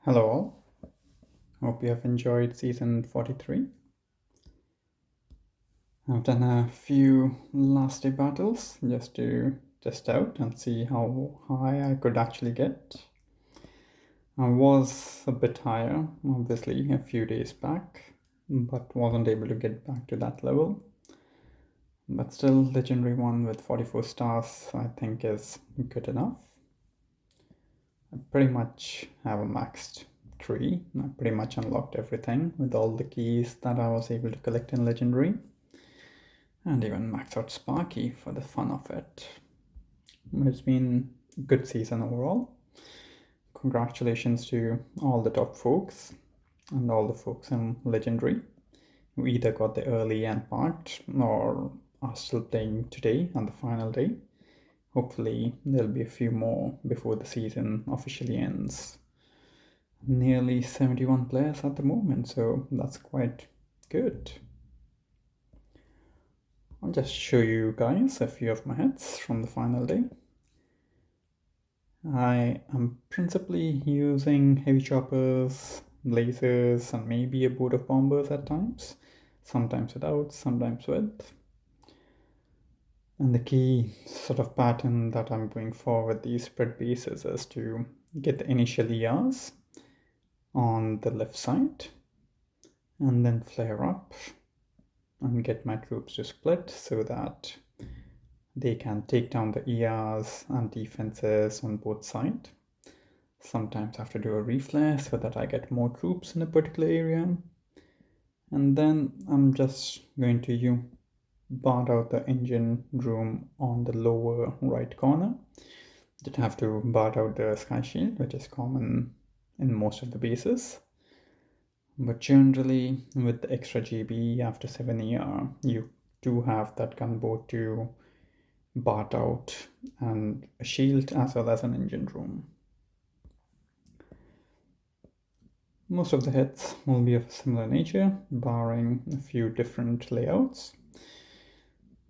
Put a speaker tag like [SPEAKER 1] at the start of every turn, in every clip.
[SPEAKER 1] Hello all, hope you have enjoyed season 43. I've done a few last day battles just to test out and see how high I could actually get. I was a bit higher, obviously, a few days back, but wasn't able to get back to that level. But still, legendary one with 44 stars I think is good enough. I pretty much have a maxed tree. I pretty much unlocked everything with all the keys that I was able to collect in legendary. And even max out Sparky for the fun of it. It's been a good season overall. Congratulations to all the top folks and all the folks in Legendary who either got the early end part or are still playing today on the final day. Hopefully there'll be a few more before the season officially ends. Nearly 71 players at the moment, so that's quite good. I'll just show you guys a few of my hits from the final day. I am principally using heavy choppers, lasers, and maybe a boat of bombers at times. Sometimes without, sometimes with. And the key sort of pattern that I'm going for with these spread bases is to get the initial ERs on the left side and then flare up and get my troops to split so that they can take down the ERs and defenses on both sides. Sometimes I have to do a reflare so that I get more troops in a particular area. And then I'm just going to bar out the engine room on the lower right corner. Just have to bar out the sky shield, which is common in most of the bases. But generally, with the extra GB after 7 ER, you do have that gunboat to bar out and a shield as well as an engine room. Most of the hits will be of a similar nature, barring a few different layouts.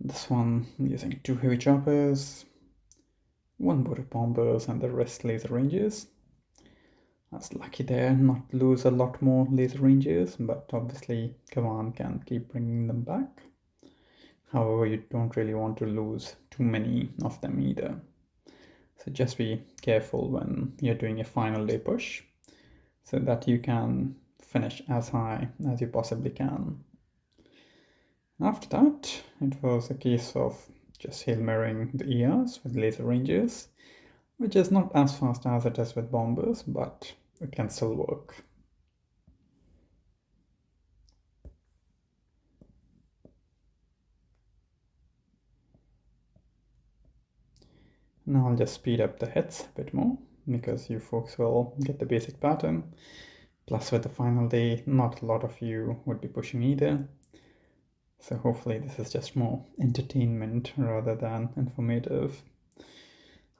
[SPEAKER 1] This one using 2 heavy choppers, 1 boat of bombers, and the rest laser rangers. I was lucky there not to lose a lot more laser rangers, but obviously Kavan can keep bringing them back. However, you don't really want to lose too many of them either. So just be careful when you're doing a final day push so that you can finish as high as you possibly can. After that, it was a case of just Hail Marrying the ERs with laser rangers, which is not as fast as it is with bombers, but it can still work. Now I'll just speed up the hits a bit more because you folks will get the basic pattern. Plus with the final day, not a lot of you would be pushing either. So hopefully this is just more entertainment rather than informative.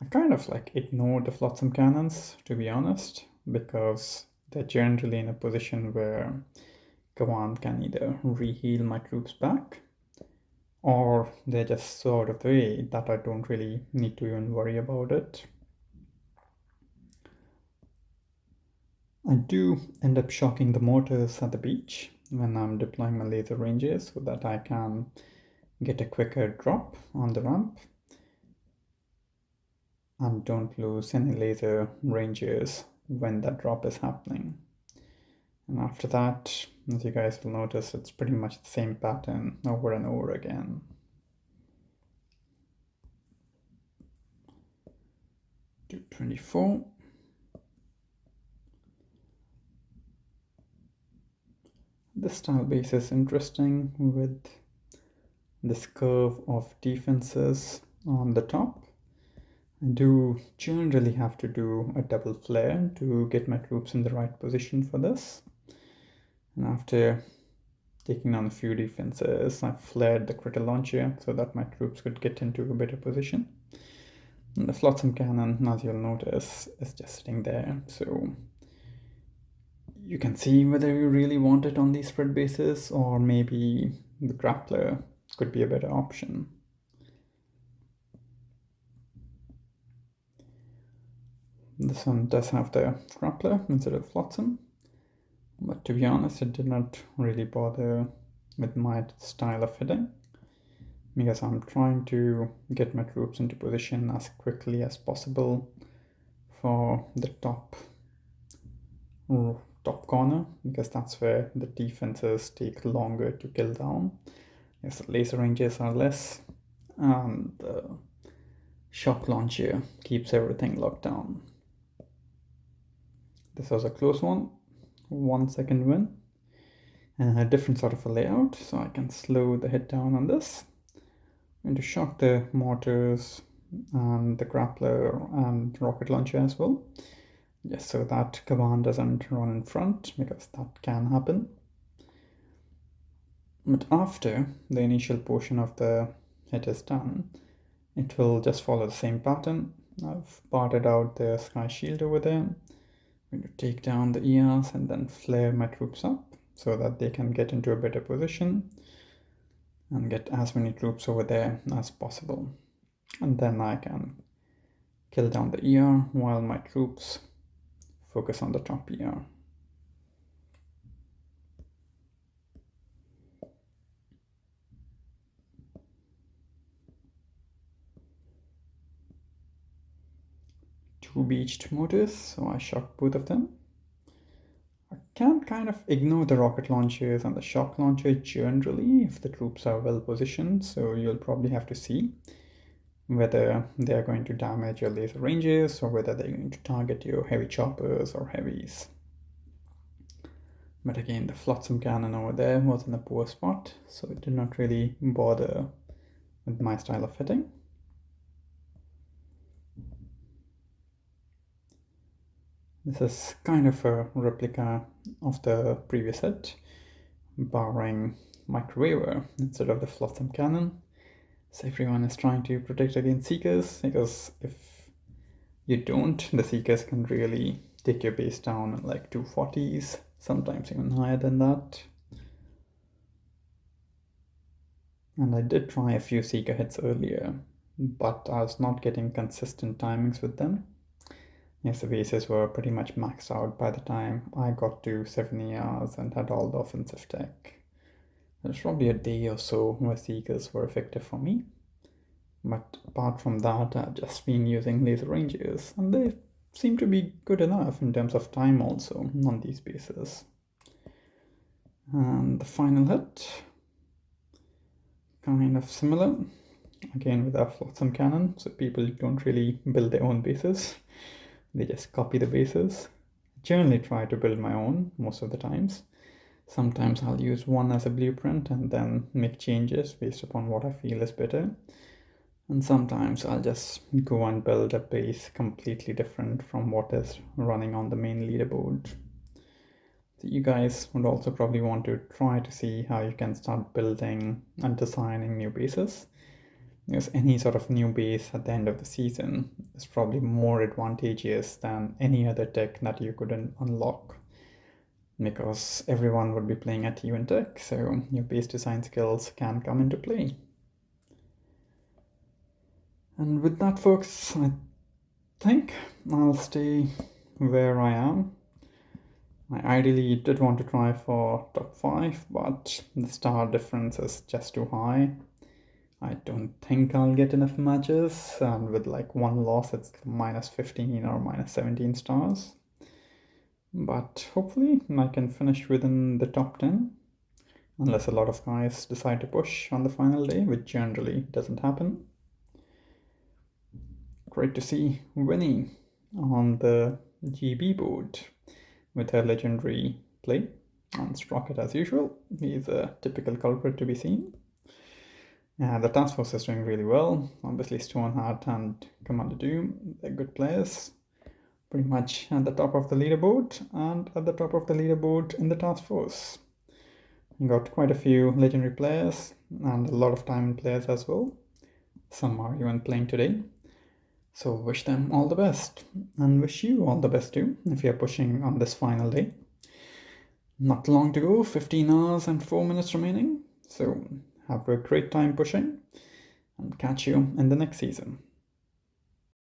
[SPEAKER 1] I kind of ignored the flotsam cannons, to be honest, because they're generally in a position where Gawan can either re-heal my troops back, or they're just so out of the way that I don't really need to even worry about it. I do end up shocking the mortars at the beach when I'm deploying my laser ranges so that I can get a quicker drop on the ramp and don't lose any laser ranges when that drop is happening. And after that, as you guys will notice, it's pretty much the same pattern over and over again. Do 24. This style base is interesting with this curve of defenses on the top. I do generally have to do a double flare to get my troops in the right position for this. And after taking on a few defenses, I flared the critter launcher so that my troops could get into a better position. And the flotsam cannon, as you'll notice, is just sitting there, so you can see whether you really want it on these spread bases or maybe the grappler could be a better option. This one does have the grappler instead of flotsam, but to be honest, it did not really bother with my style of hitting, because I'm trying to get my troops into position as quickly as possible for the top corner, because that's where the defenses take longer to kill down. Yes, the laser ranges are less, and the shock launcher keeps everything locked down. This was a close one, 1 second win. A different sort of a layout, so I can slow the hit down on this. I'm going to shock the mortars and the grappler and rocket launcher as well, just so that command doesn't run in front, because that can happen. But after the initial portion of the hit is done, it will just follow the same pattern. I've parted out the sky shield over there. I'm going to take down the ERs and then flare my troops up so that they can get into a better position and get as many troops over there as possible. And then I can kill down the ER while my troops focus on the top ER. Two beached mortars, so I shocked both of them. I can kind of ignore the rocket launchers and the shock launcher generally if the troops are well positioned, so you'll probably have to see whether they are going to damage your laser ranges or whether they're going to target your heavy choppers or heavies. But again, the flotsam cannon over there was in a poor spot, so it did not really bother with my style of hitting. This is kind of a replica of the previous hit, borrowing microwaver instead of the flotsam cannon. So everyone is trying to protect against seekers, because if you don't, the seekers can really take your base down at like 240s, sometimes even higher than that. And I did try a few seeker hits earlier, but I was not getting consistent timings with them. Yes, the bases were pretty much maxed out by the time I got to 7 ERs and had all the offensive tech. There's probably a day or so where seekers were effective for me. But apart from that, I've just been using laser ranges, and they seem to be good enough in terms of time also on these bases. And the final hit, kind of similar, again with our flotsam cannon, so people don't really build their own bases. They just copy the bases. I generally try to build my own most of the times. Sometimes I'll use one as a blueprint and then make changes based upon what I feel is better. And sometimes I'll just go and build a base completely different from what is running on the main leaderboard. So you guys would also probably want to try to see how you can start building and designing new bases. Because any sort of new base at the end of the season is probably more advantageous than any other tech that you could unlock, because everyone would be playing at even tech, so your base design skills can come into play. And with that, folks, I think I'll stay where I am. I ideally did want to try for top 5, but the star difference is just too high. I don't think I'll get enough matches, and with like one loss it's minus 15 or minus 17 stars. But hopefully I can finish within the top 10, unless a lot of guys decide to push on the final day, which generally doesn't happen. Great to see Winnie on the GB board with her legendary play on Sprocket as usual. He's a typical culprit to be seen. The task force is doing really well. Obviously Stoneheart and Commander Doom, they're good players. Pretty much at the top of the leaderboard, and at the top of the leaderboard in the task force. You got quite a few legendary players and a lot of diamond players as well. Some are even playing today. So wish them all the best, and wish you all the best too if you're pushing on this final day. Not long to go, 15 hours and 4 minutes remaining. So have a great time pushing, and catch you in the next season.